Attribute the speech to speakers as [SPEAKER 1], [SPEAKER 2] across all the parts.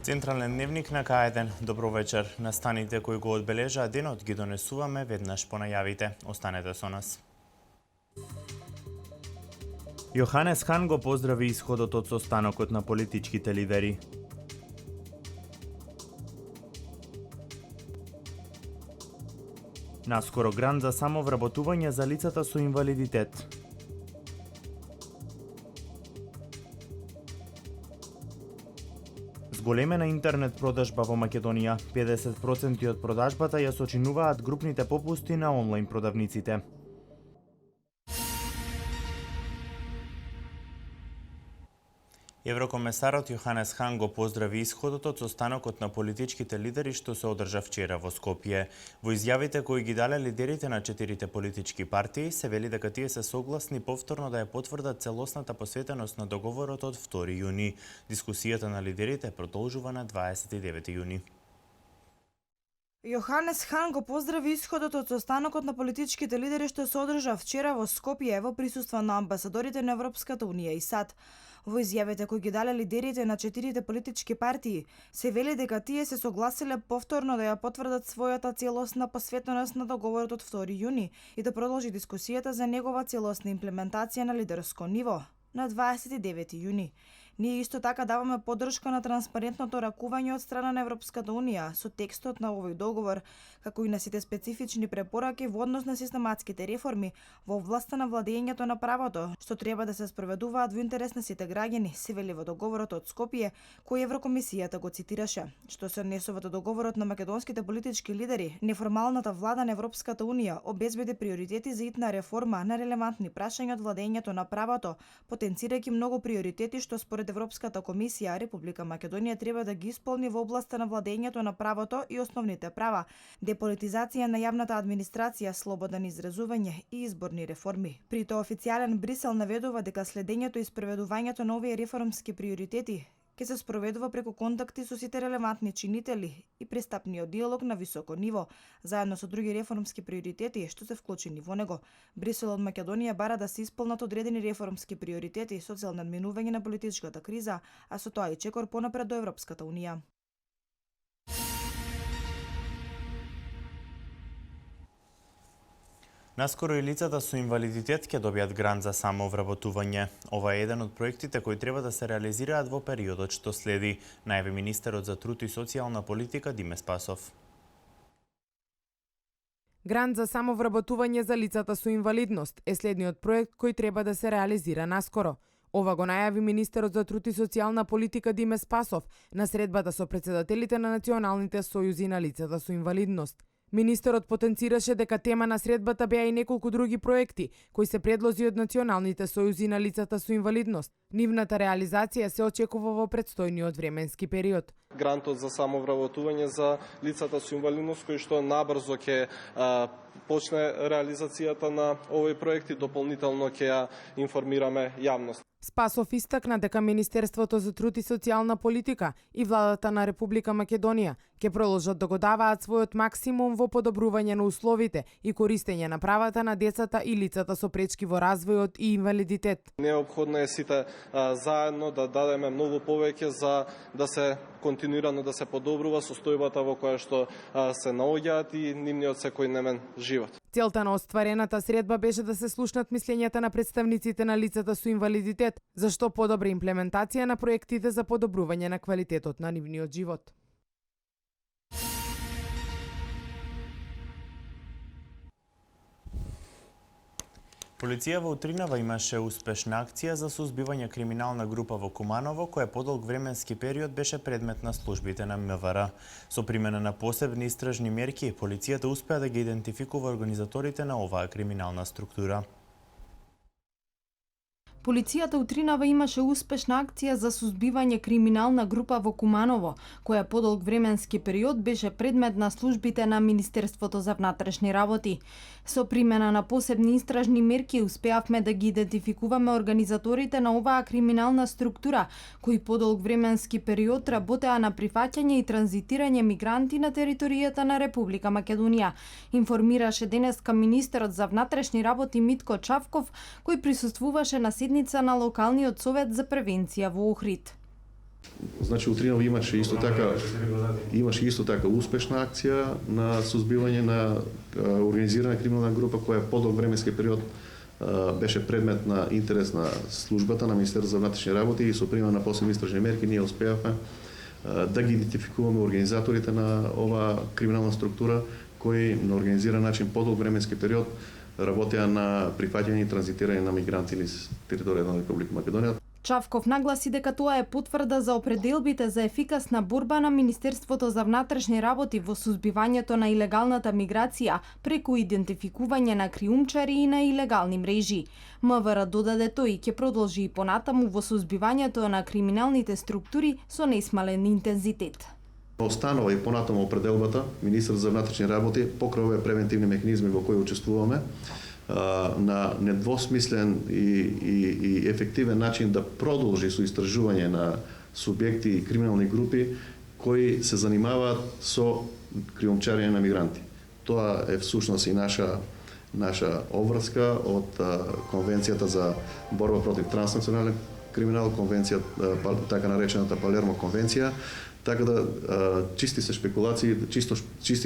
[SPEAKER 1] Централен дневник на К1. Добро вечер. Настаните кои го одбележаа денот ги донесуваме веднаш по најавите. Останете со нас. Јоханес Хан го поздрави исходот од состанокот на политичките лидери. Наскоро грант за самовработување за лицата со инвалидитет. Зголемена интернет продажба во Македонија. 50% од продажбата ја сочинуваат групните попусти на онлайн продавниците. Еврокомесарот Јоханес Хан го поздрави исходот од состанокот на политичките лидери што се одржа вчера во Скопје. Во изјавите кои ги дале лидерите на 4 политички партии, се вели дека тие се согласни повторно да ја потврдат целосната посветеност на договорот од 2 јуни. Дискусијата на лидерите продолжува на 29 јуни.
[SPEAKER 2] Јоханес Хан го поздрави исходот од состанокот на политичките лидери што се одржа вчера во Скопје во присуство на амбасадорите на Европската унија и САД. Во изјавите кои ги дале лидерите на 4 политички партии, се вели дека тие се согласиле повторно да ја потврдат својата целосна посветеност на договорот од 2 јуни и да продолжи дискусијата за негова целосна имплементација на лидерско ниво на 29 јуни. Ние исто така даваме поддршка на транспарентното ракување од страна на Европската унија со текстот на овој договор, како и на сите специфични препораки во однос на систематските реформи во областта на владењето на правото, што треба да се спроведуваат во интерес на сите граѓани, се вели во договорот од Скопје, кој Еврокомисијата го цитираше. Што се однесува до договорот на македонските политички лидери, неформалната влада на Европската унија обезбеди приоритети за итна реформа на релевантни прашања од владењето на правото, потенцирајќи многу приоритети што според Европската комисија, Република Македонија треба да ги исполни во областта на владењето на правото и основните права, деполитизација на јавната администрација, слободен изразување и изборни реформи. При тоа официјален Брисел наведува дека следењето и спроведувањето на овие реформски приоритети ќе се спроведува преку контакти со сите релевантни чинители и пристапниот диалог на високо ниво, заедно со други реформски приоритети што се вклучени во него. Брисел од Македонија бара да се исполнат одредени реформски приоритети со цел надминување на политичката криза, а со тоа и чекор понапред до Европската унија.
[SPEAKER 1] Наскоро и лицата со инвалидитет ќе добијат грант за самовработување. Ова е еден од проектите кои треба да се реализираат во периодот што следи, најави министерот за труд и социјална политика Диме Спасов.
[SPEAKER 3] Грант за самовработување за лицата со инвалидност е следниот проект кој треба да се реализира наскоро. Ова го најави министерот за труд и социјална политика Диме Спасов на средбата со претседателите на националните сојузи на лицата со инвалидност. Министерот потенцираше дека тема на средбата беа и неколку други проекти, кои се предлози од националните сојузи на лицата со инвалидност. Нивната реализација се очекува во предстојниот временски период.
[SPEAKER 4] Грантот за самовработување за лицата со инвалидност, кој што набрзо ќе почне реализацијата на овој проект и дополнително ќе ја информираме јавност.
[SPEAKER 3] Спасов истакна дека Министерството за труд и социјална политика и владата на Република Македонија ќе продолжат да го даваат својот максимум во подобрување на условите и користење на правата на децата и лицата со пречки во развојот и инвалидитет.
[SPEAKER 4] Неопходно е сите заедно да дадеме многу повеќе за да се континуирано да се подобрува состојбата во која што се наоѓаат и нивниот секојдневен живот.
[SPEAKER 3] Целта на остварената средба беше да се слушнат мислењата на представниците на лицата со инвалидитет, за што подобра имплементација на проектите за подобрување на квалитетот на нивниот живот.
[SPEAKER 1] Полиција во Утринава имаше успешна акција за сузбивање криминална група во Куманово, која подолг временски период беше предмет на службите на МВР. Со примена на посебни истражни мерки, полицијата успеа да ги идентификува организаторите на оваа криминална структура.
[SPEAKER 5] Полицијата Утринава имаше успешна акција за сузбивање криминална група во Куманово, која подолг временски период беше предмет на службите на Министерството за внатрешни работи. Со примена на посебни истражни мерки успеавме да ги идентификуваме организаторите на оваа криминална структура, кои подолг временски период работеа на прифаќање и транзитирање мигранти на територијата на Република Македонија, информираше денеска министерот за внатрешни работи Митко Чавков, кој присуствуваше на седница на локалниот совет за превенција во Охрид.
[SPEAKER 6] Значи Утринова имаше исто така успешна акција на сузбивање на организирана криминална група која подолг временски период беше предмет на интерес на службата на Министерството за внатрешни работи и со пример на посебни истражни мерки ние успеавме да ги идентификуваме организаторите на оваа криминална структура кои на организиран начин подолг временски период работеа на прифаќање и транзитирање на мигранти низ територијата на Република Македонија.
[SPEAKER 5] Чавков нагласи дека тоа е потврда за определбите за ефикасна борба на Министерството за внатрешни работи во сузбивањето на илегалната миграција преку идентификување на криумчари и на илегални мрежи. МВР додаде тој ќе продолжи и понатаму во сузбивањето на криминалните структури со несмален интензитет.
[SPEAKER 6] Останува и понатаму определбата Министерството за внатрешни работи покрај овие превентивни механизми во кои учествуваме на недвосмислен и ефективен начин да продолжи со истражување на субјекти и криминални групи кои се занимаваат со криумчарење на мигранти. Тоа е всушност и наша обврска од Конвенцијата за борба против транснационален криминал, конвенцијата така наречената Палермо конвенција. Така да чисти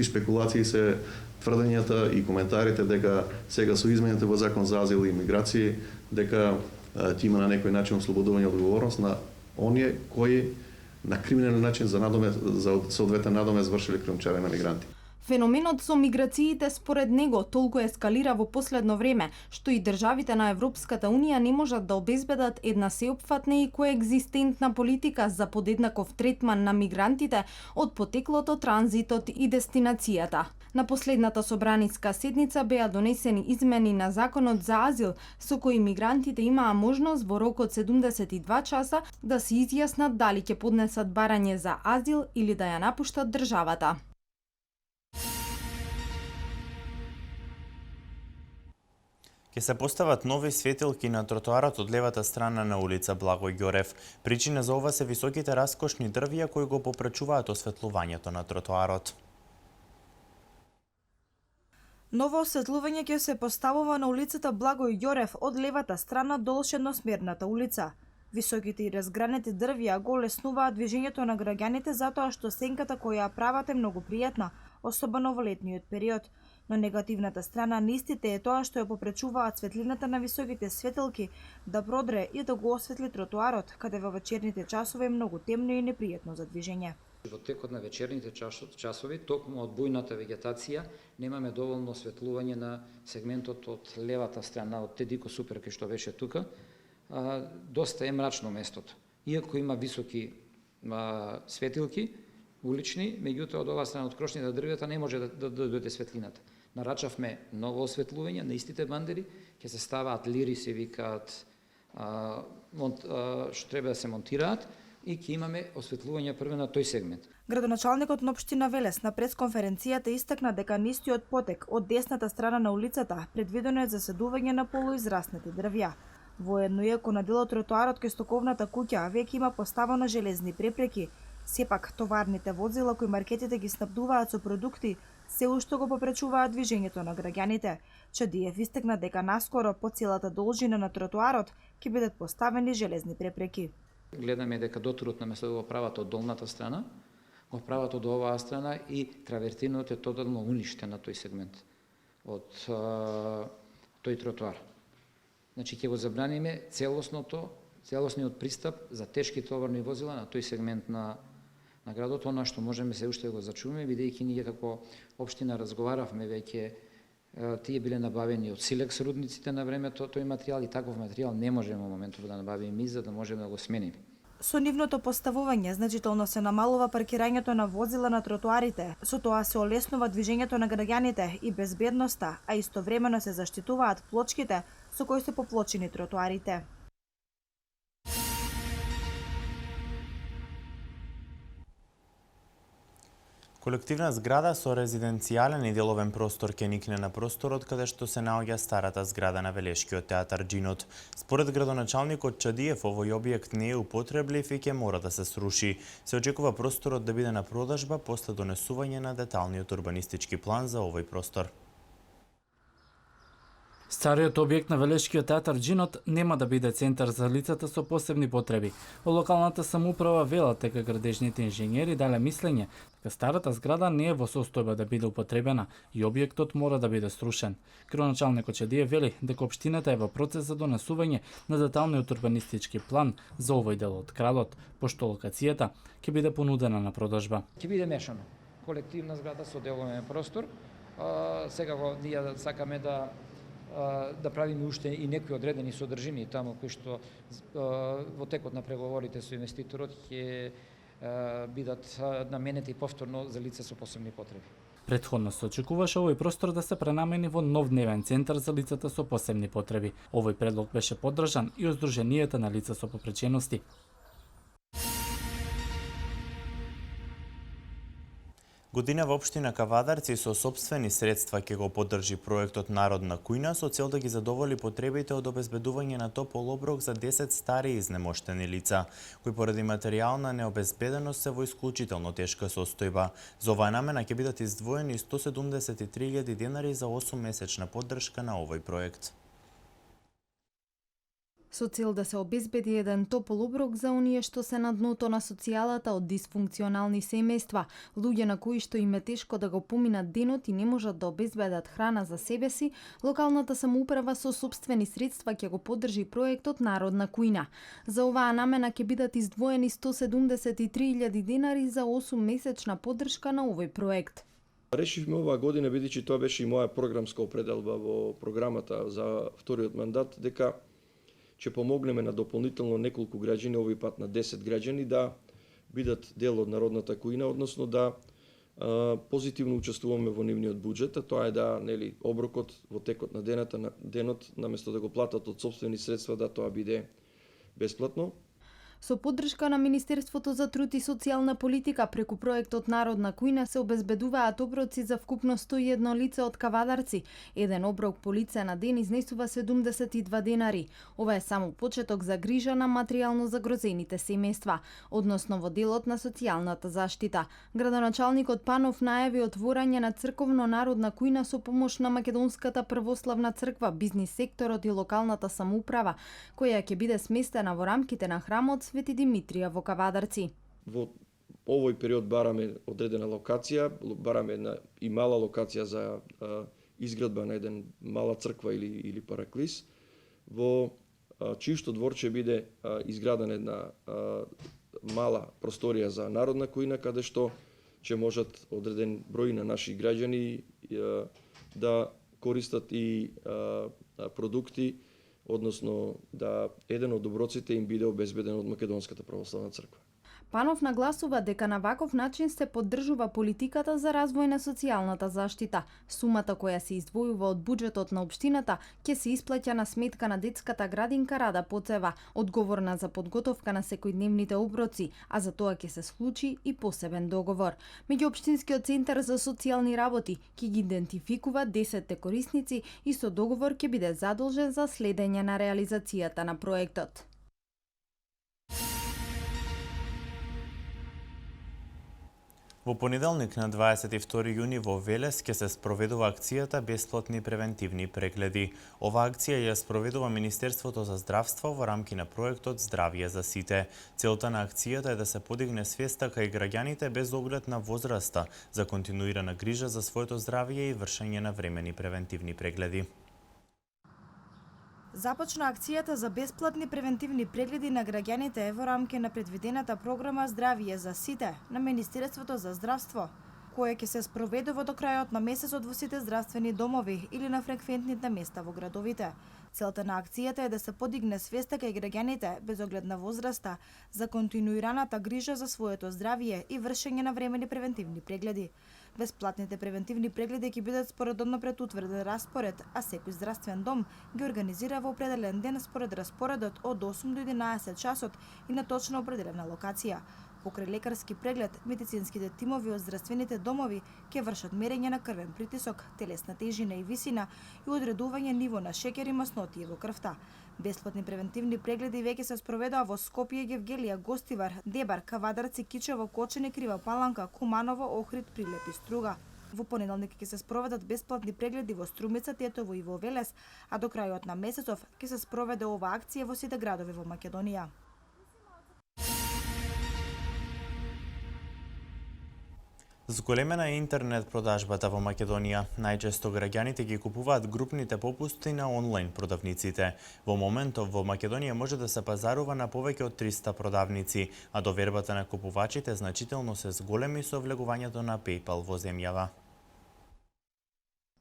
[SPEAKER 6] шпекулации се тврдењата и коментарите дека сега со измените во Закон за азил и миграција дека ќе има на некој начин ослободување од одговорност на оние кои на криминален начин за соодветен надомест вршиле криумчарење на мигранти.
[SPEAKER 5] Феноменот со миграциите според него толку ескалира во последно време, што и државите на Европската Унија не можат да обезбедат една сеопфатна и коегзистентна политика за подеднаков третман на мигрантите од потеклото, транзитот и дестинацијата. На последната собраниска седница беа донесени измени на Законот за азил, со кои мигрантите имаа можност во рок од 72 часа да се изјаснат дали ќе поднесат барање за азил или да ја напуштат државата.
[SPEAKER 1] Ќе се постават нови светилки на тротоарот од левата страна на улица Благој Ѓорев. Причина за ова се високите раскошни дрвја кои го попречуваат осветлувањето на тротоарот.
[SPEAKER 2] Ново осветлување ќе се поставува на улицата Благој Ѓорев од левата страна долж едносмерната улица. Високите и разгранети дрвја го олеснуваат движењето на граѓаните затоа што сенката која ја прават е многу пријатна, особено во летниот период. Но негативната страна на истите е тоа што ја попречуваат светлината на високите светилки да продре и да го осветли тротоарот, каде во вечерните часови е многу темно и непријатно за движење.
[SPEAKER 7] Во текот на вечерните часови, токму од бујната вегетација, немаме доволно осветлување на сегментот од левата страна, од Тедико Суперке што беше тука. Доста е мрачно местото. Иако има високи светилки, улични, меѓутоа од оваа страна од крошните дрвета не може да дојде светлината. Нарачавме ново осветлување на истите бандери, ќе се ставаат лири, се викаат, што треба да се монтираат и ќе имаме осветлување прве на тој сегмент.
[SPEAKER 2] Градоначалникот на општина Велес на пресконференцијата истакна дека на истиот потек од десната страна на улицата предвидено е заседување на полуизраснати дрвја. Воедно, иако на дел од тротоарот кај стоковната куќа веќе има поставено железни препреки, сепак товарните возила кои маркетите ги снабдуваат со продукти се уште го попречуваат движењето на граѓаните. Чадиев истакна дека наскоро по целата должина на тротоарот ќе бидат поставени железни препреки.
[SPEAKER 7] Гледаме дека доторот наместо да го прават од долната страна, го прават од оваа страна и травертинот е тотално уништен на тој сегмент од тој тротоар. Значи ќе го забраниме целосниот пристап за тешки товарни возила на тој сегмент на градот. Она што можеме се уште го зачуваме, бидејќи ние како општина разговаравме веќе, тие биле набавени од Силекс рудниците на времето тој материјал и таков материјал не можеме во моментов да набавиме ми за да можеме да го смениме.
[SPEAKER 2] Со нивното поставување значително се намалува паркирањето на возила на тротоарите, со тоа се олеснува движењето на граѓаните и безбедноста, а истовремено се заштитуваат плочките со кои се поплочени тротоарите.
[SPEAKER 1] Колективна зграда со резиденцијален и деловен простор ќе никне на просторот каде што се наоѓа старата зграда на Велешкиот театар Џинот. Според градоначалникот Чадиев, овој објект не е употреблив и ќе мора да се сруши. Се очекува просторот да биде на продажба после донесување на деталниот урбанистички план за овој простор.
[SPEAKER 8] Стариот објект на Велешкиот театар Джинот нема да биде центар за лицата со посебни потреби. Во локалната самоуправа велат дека градежните инженери дале мислење дека старата зграда не е во состојба да биде употребена и објектот мора да биде срушен. Градоначалникот Чедије вели дека општината е во процес за донесување на деталниот урбанистички план за овој дел од градот, пошто локацијата ќе биде понудена на продажба.
[SPEAKER 7] Ќе биде мешано. Колективна зграда со деловен простор. Секако ние сакаме да правиме уште и некои одредени содржини таму кои што во текот на преговорите со инвеститорот ќе бидат наменети повторно за лица со посебни потреби.
[SPEAKER 8] Претходно се очекуваше овој простор да се пренамени во нов дневен центар за лицата со посебни потреби. Овој предлог беше поддржан и од Сдруженијата на лица со попречености.
[SPEAKER 1] Година во општина Кавадарци со сопствени средства ќе го поддржи проектот Народна кујна со цел да ги задоволи потребите од обезбедување на топол оброк за 10 стари изнемоштени лица, кои поради материјална необезбеденост се во исклучително тешка состојба. За оваа намена ќе бидат издвоени 173.000 денари за 8-месечна поддршка на овој проект.
[SPEAKER 5] Со цел да се обезбеди еден топол оброк за оние што се на дното на социјалата од дисфункционални семејства, луѓе на кои што им е тешко да го поминат денот и не можат да обезбедат храна за себе си, локалната самоуправа со сопствени средства ќе го поддржи проектот Народна кујна. За оваа намена ќе бидат издвоени 173.000 денари за 8-месечна поддршка на овој проект.
[SPEAKER 9] Решивме оваа година, бидејќи тоа беше и моја програмска определба во програмата за вториот мандат, дека ќе помогнеме на дополнително неколку граѓани, овој пат на 10 граѓани, да бидат дел од Народната кујна, односно да позитивно учествуваме во нивниот буџет, а тоа е да оброкот во текот на денот, наместо да го платат од сопствени средства, да тоа биде бесплатно.
[SPEAKER 5] Со поддршка на Министерството за труд и социјална политика преку проектот Народна кујна се обезбедуваат оброци за вкупно 101 лице од Кавадарци. Еден оброк по лице на ден изнесува 72 денари. Ова е само почеток за грижа на материјално загрозените семејства, односно во делот на социјалната заштита. Градоначалникот Панов најави отворање на црковно Народна кујна со помош на Македонската православна црква, бизнис секторот и локалната самоуправа, која ќе биде сместена во рамките на храмот Свети Димитрија во Кавадарци.
[SPEAKER 9] Во овој период бараме одредена локација, бараме една и мала локација за изградба на еден мала црква или параклис, во чијшто двор ќе биде изградена една мала просторија за Народна кујна, каде што ќе можат одреден број на наши граѓани да користат и продукти, односно да еден од оброците им биде обезбеден од Македонската православна црква.
[SPEAKER 5] Панов нагласува дека на ваков начин се поддржува политиката за развој на социјалната заштита. Сумата која се издвојува од буџетот на општината ќе се исплаќа на сметка на детската градинка Рада Поцева, одговорна за подготовка на секојдневните оброци, а за тоа ќе се случи и посебен договор. Меѓуопштинскиот центар за социјални работи ќе ги идентификува 10 корисници и со договор ќе биде задолжен за следење на реализацијата на проектот.
[SPEAKER 1] Во понеделник на 22 јуни во Велес ќе се спроведува акцијата Бесплатни превентивни прегледи. Ова акција ја спроведува Министерството за здравство во рамки на проектот Здравје за сите. Целта на акцијата е да се подигне свеста кај граѓаните без оглед на возраста за континуирана грижа за своето здравје и вршење на времени превентивни прегледи.
[SPEAKER 2] Започна акцијата за бесплатни превентивни прегледи на граѓаните во рамки на предвидената програма Здравје за сите на Министерството за здравство, која ќе се спроведува до крајот на месецот во сите здравствени домови или на фреквентните места во градовите. Целта на акцијата е да се подигне свеста кај граѓаните без оглед на возраста за континуираната грижа за своето здравје и вршење на времени превентивни прегледи. Бесплатните превентивни прегледи ќе бидат според однапред утврден распоред, а секој здравствен дом ги организира во определен ден според распоредот од 8 до 11 часот и на точно определена локација. Покрај лекарски преглед, медицинските тимови од здравствените домови ќе вршат мерење на крвен притисок, телесна тежина и висина и одредување ниво на шеќер и маснотија во крвта. Бесплатни превентивни прегледи веќе се спроведува во Скопје, Гевгелија, Гостивар, Дебар, Кавадарци, Кичево, Кочани, Крива Паланка, Куманово, Охрид, Прилеп и Струга. Во понеделник ќе се спроведат бесплатни прегледи во Струмица, Тетово и во Велес, а до крајот на месецов ќе се спроведе оваа акција во сите градови во Македонија.
[SPEAKER 1] Зголемена е интернет продажбата во Македонија. Најчесто граѓаните ги купуваат групните попусти на онлайн продавниците. Во моментов во Македонија може да се пазарува на повеќе од 300 продавници, а довербата на купувачите значително се зголеми со влегувањето на PayPal во земјава.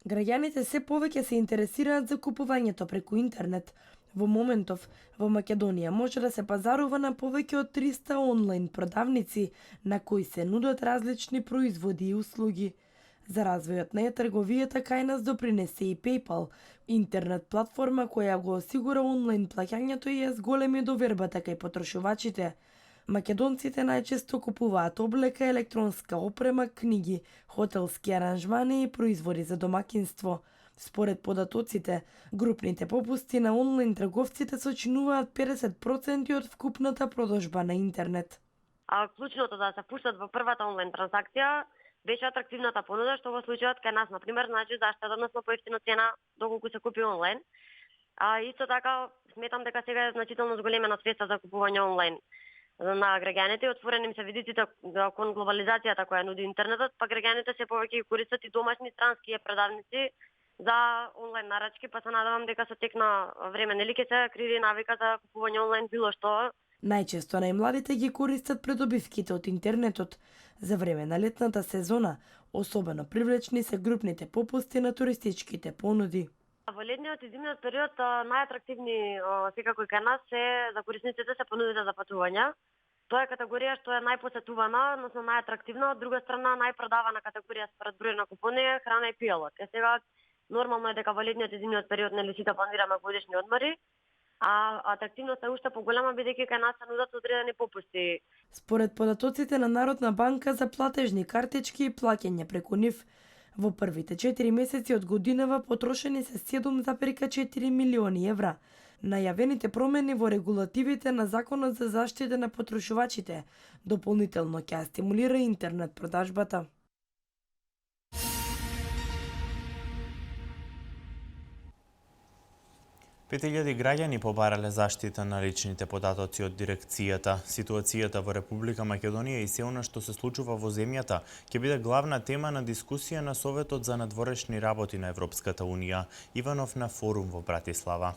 [SPEAKER 10] Граѓаните се повеќе се интересираат за купувањето преку интернет. Во моментов, во Македонија може да се пазарува на повеќе од 300 онлайн продавници, на кои се нудат различни производи и услуги. За развојот на трговијата кај нас допринесе и PayPal, интернет платформа која го осигура онлайн плаќањето и ја зголеми довербата кај потрошувачите. Македонците најчесто купуваат облека, електронска опрема, книги, хотелски аранжмани и производи за домакинство. Според податоците, групните попусти на онлайн трговците сочинуваат 50% од вкупната продажба на интернет.
[SPEAKER 11] А клучното да се пуштат во првата онлайн трансакција беше атрактивната понуда, што во случајот кај нас, например, значи заштеда, односно поевтина цена доколку се купи онлайн. А исто така сметам дека сега е значително зголемена свеста за купување онлайн на граѓаните, отворени им се видиците кон глобализацијата која нуди интернетот, па граѓаните се повеќе ги користат и домашни странски предавници за онлайн нарачки, па се надевам дека со тек на време нели ќе се криви навика за купување онлайн било што.
[SPEAKER 10] Најчесто најмладите ги користат придобивките од интернетот. За време на летната сезона, особено привлечни се групните попусти на туристичките понуди.
[SPEAKER 11] Во летниот и зимниот период најатрактивни секако и кај нас се за корисниците се понудите за патувања. Тоа е категорија што е најпосетувана, односно најатрактивна, од друга страна најпродавана категорија според број на купони е храна и пијалок. Сега нормално е дека во летниот и зимниот период нели сите планираме годишни одмори, а атрактивноста е уште поголема бидејќи кај нас се нудат одредени попусти.
[SPEAKER 10] Според податоците на Народна банка за платежни картички и плаќање преку нив, во првите 4 месеци од годинава потрошени се 7,4 милиони евра. Најавените промени во регулативите на Законот за заштита на потрошувачите дополнително ќе стимулира интернет продажбата.
[SPEAKER 1] Петилјади граѓани побарале заштита на личните податоци од дирекцијата. Ситуацијата во Република Македонија и се она што се случува во земјата ќе биде главна тема на дискусија на Советот за надворешни работи на Европската Унија. Иванов на форум во Братислава.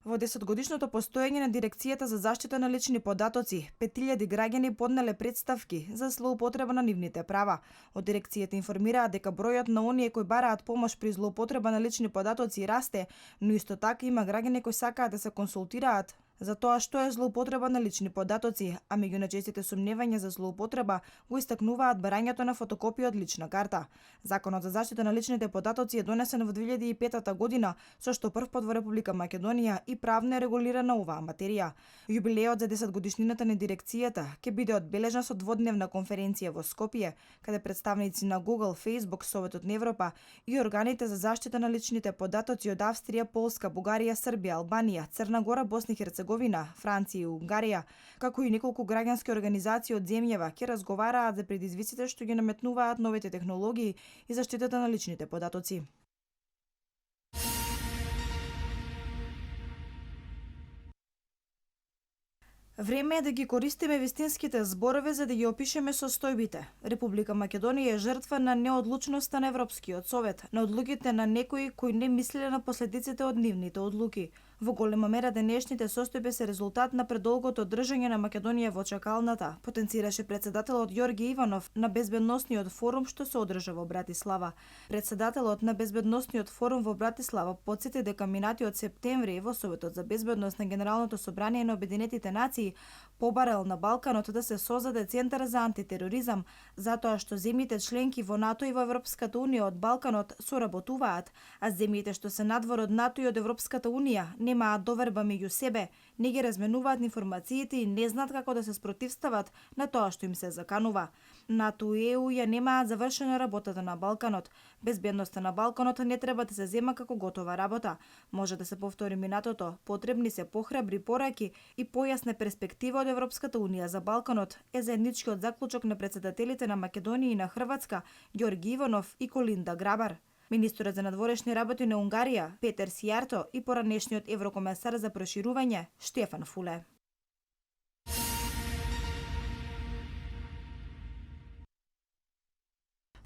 [SPEAKER 2] Во 10-годишното постоење на Дирекцијата за заштита на лични податоци, 5000 граѓани поднеле представки за злоупотреба на нивните права. Од дирекцијата информираат дека бројот на оние кои бараат помош при злоупотреба на лични податоци расте, но исто така има граѓани кои сакаат да се консултираат за тоа што е злоупотреба на лични податоци, а меѓу најчестите сомневања за злоупотреба го истакнуваат барањето на фотокопија од лична карта. Законот за заштита на личните податоци е донесен во 2005 година, со што првпат во Република Македонија и правно е регулирана оваа материја. Јубилеот за 10 годишнината на дирекцијата ќе биде одбележан со дводневна конференција во Скопје, каде представници на Google, Facebook, Советот на Европа и органите за заштита на личните податоци од Австрија, Полска, Бугарија, Србија, Албанија, Црна Гора, Босна и Херцеговина, Франција и Унгарија, како и неколку граѓански организации од земјава ќе разговараат за предизвиците што ги наметнуваат новите технологии и заштитата на личните податоци. Време е да ги користиме вистинските зборови за да ги опишеме состојбите. Република Македонија е жртва на неодлучноста на Европскиот совет, на одлуките на некои кои не мислеле на последиците од нивните одлуки. Во голема мера денешните состојби се резултат на предолгото држање на Македонија во чакалната, потенцираше председателот Ѓорѓе Иванов на Безбедносниот форум што се одржа во Братислава. Председателот на Безбедносниот форум во Братислава потсети дека минатиот септември во Советот за безбедност на Генералното собрание на Обединетите нации побарал на Балканот да се создаде центар за антитероризам, затоа што земјите членки во НАТО и во Европската унија од Балканот соработуваат, а земјите што се надвор од НАТО и од Европската унија немаат доверба меѓу себе, не ги разменуваат информациите и не знаат како да се спротивстават на тоа што им се заканува. НАТО и ЕУ ја немаат завршена работата на Балканот. Безбедноста на Балканот не треба да се зема како готова работа. Може да се повтори минатото. Потребни се похрабри пораки и појасна перспектива од Европската унија за Балканот, е заедничкиот заклучок на председателите на Македонија и на Хрватска, Ѓорги Иванов и Колинда Грабар. Министерот за надворешни работи на Унгарија, Петер Сијарто, и поранешниот еврокомесар за проширување, Штефан Фуле.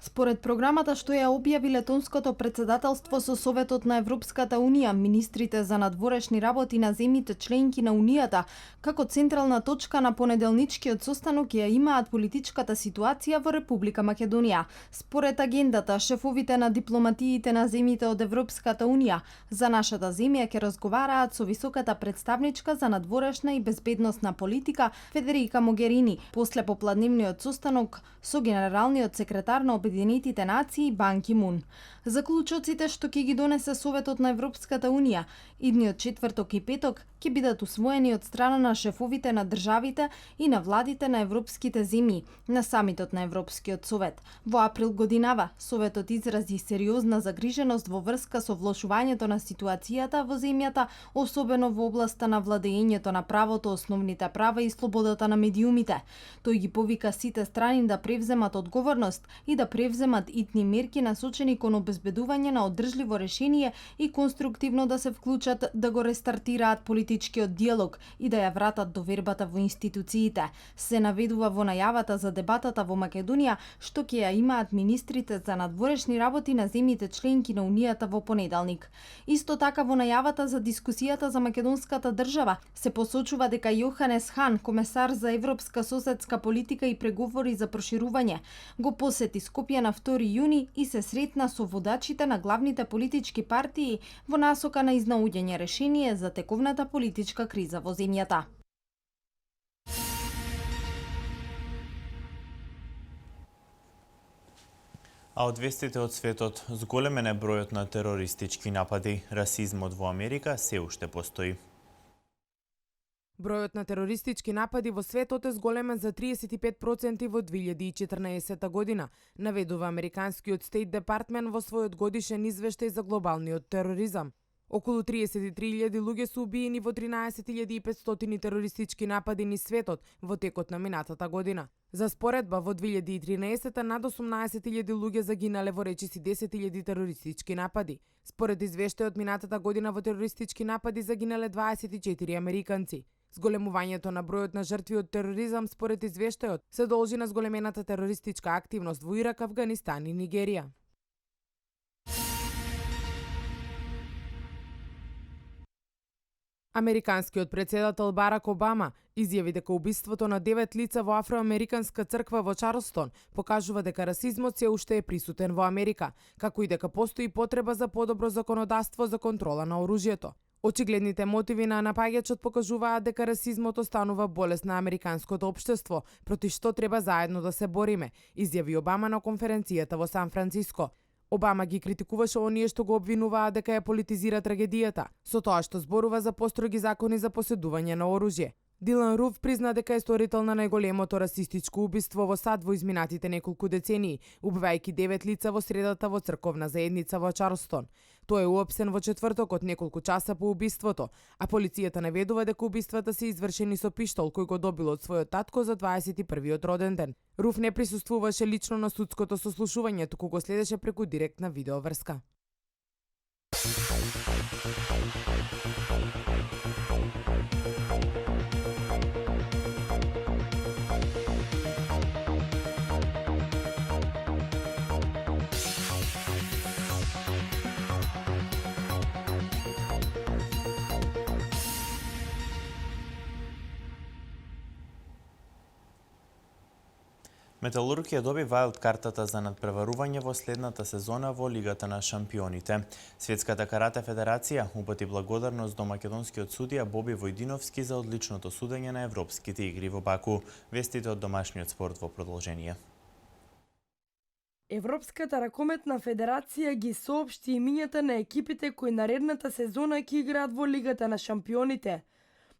[SPEAKER 5] Според програмата што ја објави летонското председателство со Советот на Европската Унија, министрите за надворешни работи на земјите членки на Унијата, како централна точка на понеделничкиот состанок ја имаат политичката ситуација во Република Македонија. Според агендата, шефовите на дипломатиите на земјите од Европската Унија за нашата земја ќе разговараат со високата представничка за надворешна и безбедносна политика Федерика Могерини, после попладневниот состанок со генералниот секретар на Обединетите нации Бан Ки Мун. Заклучоците што ќе ги донесе Советот на Европската Унија идниот четврток и петок ќе бидат усвоени од страна на шефовите на државите и на владите на европските земји на самитот на Европскиот совет. Во април годинава Советот изрази сериозна загриженост во врска со влошувањето на ситуацијата во земјата, особено во областа на владеењето на правото, основните права и слободата на медиумите. Тој ги повика сите страни да превземат одговорност и да превземат итни мерки насочени кон обезбедување на одржливо решение и конструктивно да се вклучат да го рестартираат политичкиот диалог и да ја вратат довербата во институциите. Се наведува во најавата за дебатата во Македонија што ќе ја имаат министрите за надворешни работи на земјите членки на Унијата во понеделник. Исто така во најавата за дискусијата за македонската држава се посочува дека Јоханес Хан, комесар за европска соседска политика и преговори за проширување, го посети Скопје на 2 јуни и се сретна со водачите на главните политички партии во насока на изнаоѓање решение за тековната политичка криза во земјата.
[SPEAKER 1] А од вестите од светот, зголемен е бројот на терористички напади. Расизмот во Америка се уште постои.
[SPEAKER 3] Бројот на терористички напади во светот е зголемен за 35% во 2014 година, наведува американскиот State Department во својот годишен извештај за глобалниот тероризам. Околу 33.000 луѓе се убиени во 13.500 терористички напади низ светот во текот на минатата година. За споредба, во 2013 над 18.000 луѓе загинале во речиси 10.000 терористички напади. Според извештајот минатата година во терористички напади загинале 24 американци. Зголемувањето на бројот на жртви од тероризам според извештајот се должи на зголемената терористичка активност во Ирак, Авганистан и Нигерија. Американскиот председател Барак Обама изјави дека убиството на 9 лица во афроамериканска црква во Чарлстон покажува дека расизмот се уште е присутен во Америка, како и дека постои потреба за подобро законодавство за контрола на оружјето. Очигледните мотиви на напаѓачот покажуваат дека расизмот останува болест на американското општество, против што треба заедно да се бориме, изјави Обама на конференцијата во Сан Франциско. Обама ги критикуваше оние што го обвинуваат дека ја политизира трагедијата, со тоа што зборува за построги закони за поседување на оружје. Дилан Руф призна дека е сторител на најголемото расистичко убиство во САД во изминатите неколку децении, убивајќи 9 лица во средата во црковна заедница во Чарлстон. Тој е уапсен во четвртокот неколку часа по убиството, а полицијата наведува дека убиствата се извршени со пиштол кој го добил од својот татко за 21-виот роден ден. Руф не присуствуваше лично на судското сослушување, туку го следеше преку директна видеоврска.
[SPEAKER 1] Металург ја доби вајлд картата за надпреварување во следната сезона во Лигата на шампионите. Светската карате федерација упати благодарност до македонскиот судија Боби Војдиновски за одличното судење на европските игри во Баку. Вестите од домашниот спорт во продолжение.
[SPEAKER 10] Европската ракометна федерација ги соопшти имињата на екипите кои наредната сезона ќе играат во Лигата на шампионите.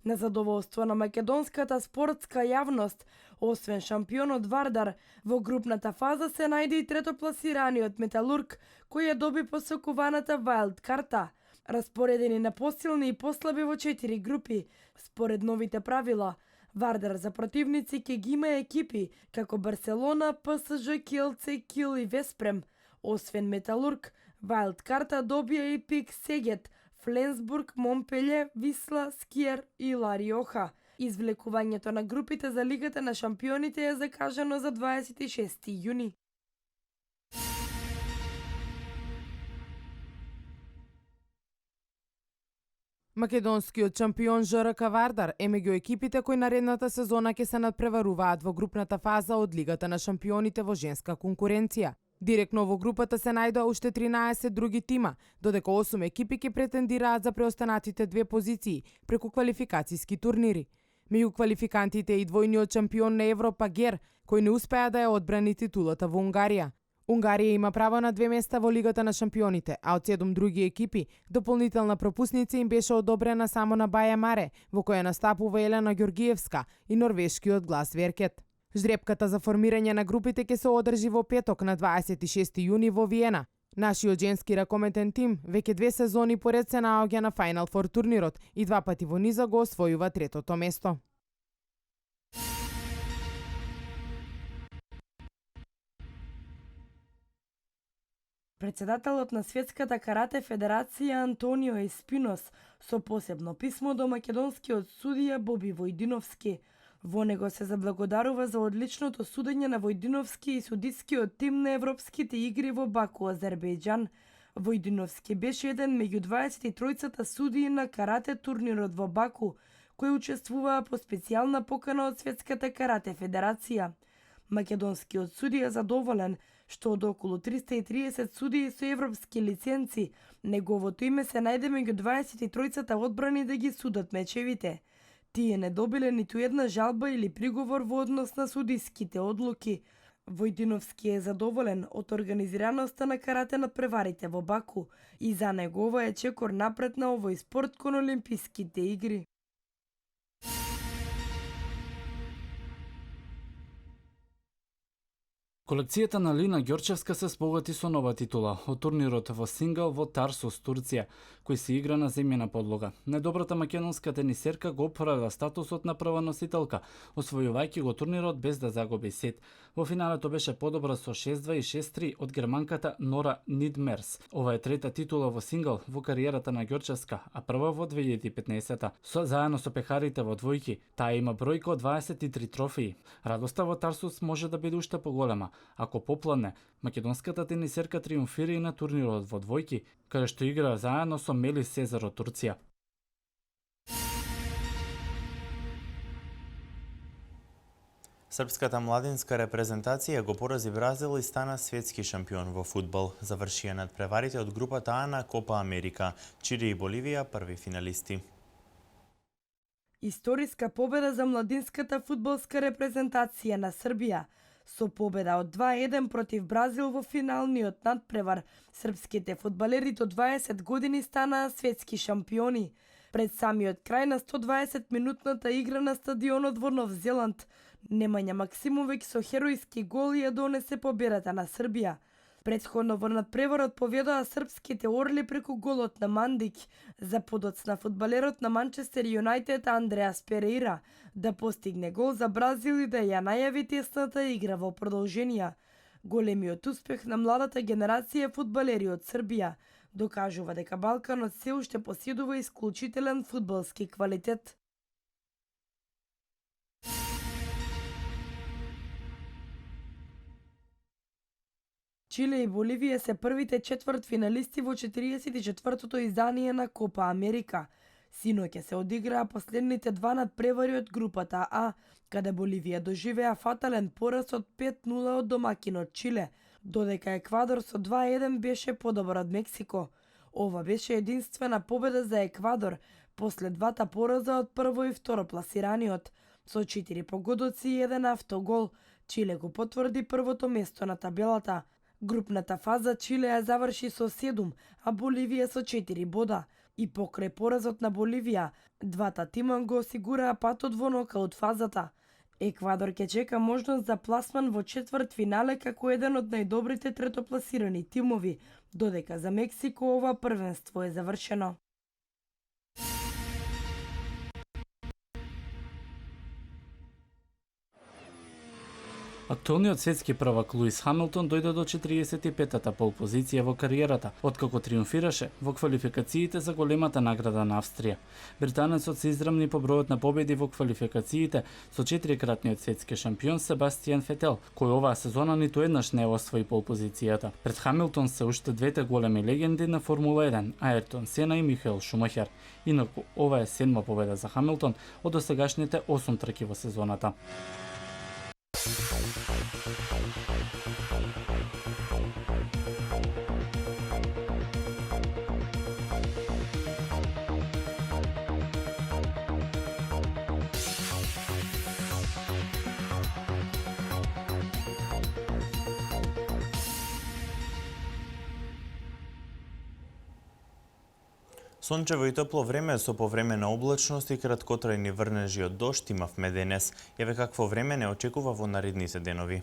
[SPEAKER 10] На задоволство на македонската спортска јавност, освен шампионот Вардар, во групната фаза се најде и третопласираниот Металург, кој ја доби посокуваната Wild карта, распоредени на посилни и послаби во 4 групи. Според новите правила, Вардар за противници ќе ги има екипи како Барселона, ПСЖ, Kielce, Кил и Веспрем. Освен Металург, Wild карта добија и Пик Сегет, Фленсбург, Монпелје, Висла, Скиер и Лариоха. Извлекувањето на групите за Лигата на шампионите е закажано за 26 јуни.
[SPEAKER 3] Македонскиот шампион ЖРК Вардар е меѓу екипите кои наредната сезона ќе се надпреваруваат во групната фаза од Лигата на шампионите во женска конкуренција. Директно во групата се најдоа уште 13 други тима, додека 8 екипи ќе претендираат за преостанатите 2 позиции преку квалификацијски турнири. Меѓу квалификантите е и двојниот шампион на Европа Гер, кој не успеа да ја одбрани титулата во Унгарија. Унгарија има право на 2 места во Лигата на шампионите, а од 7 други екипи, дополнителна пропусница им беше одобрена само на Баја Маре, во која настапува Елена Ѓоргиевска и норвешкиот Глас Веркет. Жребката за формирање на групите ќе се одржи во петок на 26 јуни во Виена. Нашиот женски ракометен тим веќе 2 сезони поред се наоѓа на Final Four турнирот и 2 пати во низа го освојува 3-то место.
[SPEAKER 10] Председателот на Светската карате федерација Антонио Еспинос со посебно писмо до македонскиот судија Боби Војдиновски. Во него се заблагодарува за одличното судење на Војдиновски и судискиот тим на Европските игри во Баку, Азербејџан. Војдиновски беше еден меѓу 23-цата судии на карате турнирот во Баку, кои учествуваа по специјална покана од Светската карате федерација. Македонскиот судија задоволен што од околу 330 судии со европски лиценци, неговото име се најде меѓу 23-цата одбрани да ги судат мечевите. Тие не добиле ниту една жалба или приговор во однос на судиските одлуки. Војдиновски е задоволен од организираноста на карате надпреварите во Баку и за него ова е чекор напред на овој спорт кон Олимписките игри.
[SPEAKER 8] Колекцијата на Лина Ѓорчевска се спогати со нова титула од турнирот во сингл во Тарсус, Турција, кој се игра на земјена подлога. Најдобрата македонска тенисерка го оправда статусот на прва носителка, освојувајќи го турнирот без да загуби сет. Во финалето беше подобра со 6-2 и 6-3 од германката Нора Нидмерс. Ова е трета титула во сингл во кариерата на Ѓорчевска, а прва во 2015-та. Заедно со пехарите во двојки, таа има бројка од 23 трофеи. Радоста во Тарсус може да биде уште поголема, ако попладне. Македонската тенисерка триумфира и на турнирот во двојки, каде што игра заедно со Мелис Сезар од Турција.
[SPEAKER 1] Српската младинска репрезентација го порази Бразил и стана светски шампион во фудбал. Завршија надпреварите од групата А на Копа Америка. Чили и Боливија први финалисти.
[SPEAKER 10] Историска победа за младинската фудбалска репрезентација на Србија. Со победа од 2-1 против Бразил во финалниот надпревар, српските фудбалери до 20 години станаа светски шампиони. Пред самиот крај на 120-минутната игра на стадионот во Нов Зеланд, Немања Максимовиќ со херојски гол ја донесе победата на Србија. Претходно во надпреварот поведоа српските орли преку голот на Мандик, за подоцна фудбалерот на Манчестер Юнајтед Андреас Перейра да постигне гол за Бразил и да ја најави тесната игра во продолженија. Големиот успех на младата генерација фудбалери од Србија докажува дека Балканот се уште поседува исклучителен фудбалски квалитет. Чиле и Боливија се првите четвртфиналисти во 44-тото издание на Копа Америка. Синоќа се одиграа последните 2 надпревари од групата А, каде Боливија доживеа фатален пораз од 5-0 од домакинот Чиле, додека Еквадор со 2-1 беше подобар од Мексико. Ова беше единствена победа за Еквадор после двата пораза од прво и второ пласираниот. Со 4 погодоци и 1 автогол, Чиле го потврди првото место на табелата. Групната фаза Чиле ја заврши со 7, а Боливија со 4 бода. и покрај поразот на Боливија, двата тима го осигураа патот во нокаут фазата. Еквадор ќе чека можност за пласман во четврт финале како еден од најдобрите третопласирани тимови, додека за Мексико ова првенство е завршено.
[SPEAKER 8] Актуелниот светски првак Луис Хамилтон дојде до 45-та пол позиција во кариерата, откако триумфираше во квалификациите за големата награда на Австрија. Британецот се израмни по бројот на победи во квалификациите со 4-кратниот светски шампион Себастијан Фетел, кој оваа сезона ниту еднаш не освои пол позицијата. Пред Хамилтон се уште двете големи легенди на Формула 1, Ајртон Сена и Михаел Шумахер. Инаку, ова е 7-ма победа за Хамилтон од досегашните 8 трки во сезоната.
[SPEAKER 1] Сончево и топло време со повремена облачност и краткотрајни врнежи од дожд имавме денес. Еве какво време не очекува во наредните денови.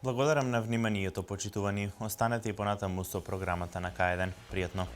[SPEAKER 1] Благодарам на вниманието, почитувани. Останете и понатаму со програмата на К1. Пријатно.